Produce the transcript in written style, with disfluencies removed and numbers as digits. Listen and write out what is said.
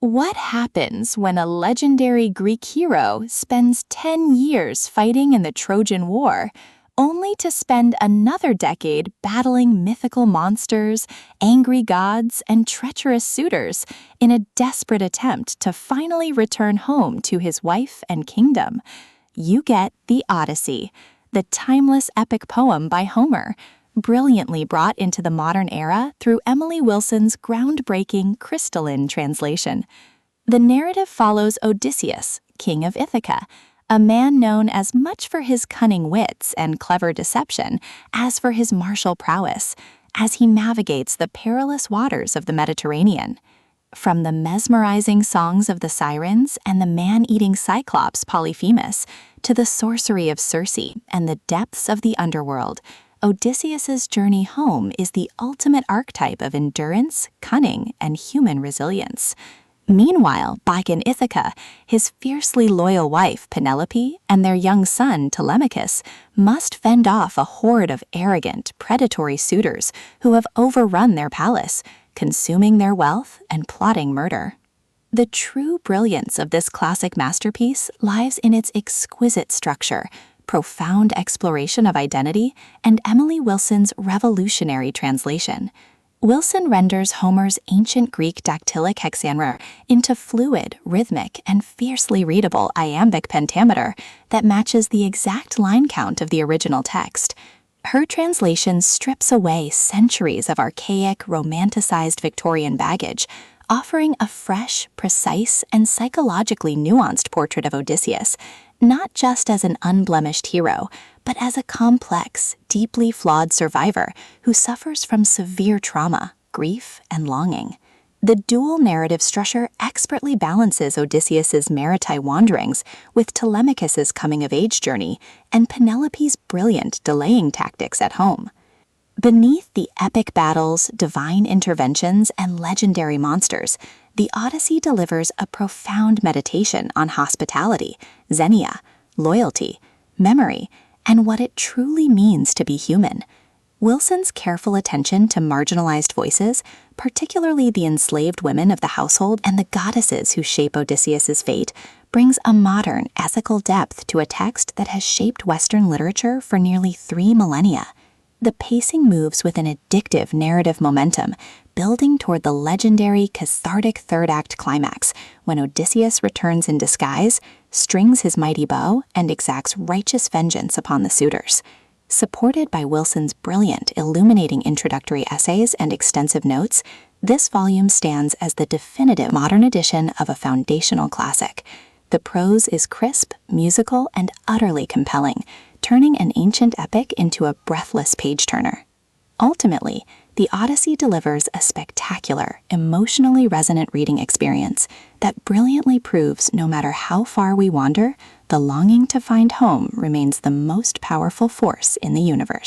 What happens when a legendary Greek hero spends 10 years fighting in the Trojan War, only to spend another decade battling mythical monsters, angry gods, and treacherous suitors in a desperate attempt to finally return home to his wife and kingdom? You get the Odyssey, the timeless epic poem by Homer, brilliantly brought into the modern era through Emily Wilson's groundbreaking crystalline translation. The narrative follows Odysseus, king of Ithaca, a man known as much for his cunning wits and clever deception as for his martial prowess, as he navigates the perilous waters of the Mediterranean. From the mesmerizing songs of the sirens and the man-eating Cyclops Polyphemus to the sorcery of Circe and the depths of the underworld, Odysseus's journey home is the ultimate archetype of endurance, cunning, and human resilience. Meanwhile, back in Ithaca, his fiercely loyal wife Penelope and their young son Telemachus must fend off a horde of arrogant, predatory suitors who have overrun their palace, consuming their wealth and plotting murder. The true brilliance of this classic masterpiece lies in its exquisite structure, profound exploration of identity, and Emily Wilson's revolutionary translation. Wilson renders Homer's ancient Greek dactylic hexameter into fluid, rhythmic, and fiercely readable iambic pentameter that matches the exact line count of the original text. Her translation strips away centuries of archaic, romanticized Victorian baggage, offering a fresh, precise, and psychologically nuanced portrait of Odysseus, not just as an unblemished hero, but as a complex, deeply flawed survivor who suffers from severe trauma, grief, and longing. The dual narrative structure expertly balances Odysseus's maritime wanderings with Telemachus's coming-of-age journey and Penelope's brilliant delaying tactics at home. Beneath the epic battles, divine interventions, and legendary monsters, the Odyssey delivers a profound meditation on hospitality, xenia, loyalty, memory, and what it truly means to be human. Wilson's careful attention to marginalized voices, particularly the enslaved women of the household and the goddesses who shape Odysseus's fate, brings a modern, ethical depth to a text that has shaped Western literature for nearly 3 millennia. The pacing moves with an addictive narrative momentum, building toward the legendary, cathartic third-act climax when Odysseus returns in disguise, strings his mighty bow, and exacts righteous vengeance upon the suitors. Supported by Wilson's brilliant, illuminating introductory essays and extensive notes, this volume stands as the definitive modern edition of a foundational classic. The prose is crisp, musical, and utterly compelling, turning an ancient epic into a breathless page-turner. Ultimately, the Odyssey delivers a spectacular, emotionally resonant reading experience that brilliantly proves no matter how far we wander, the longing to find home remains the most powerful force in the universe.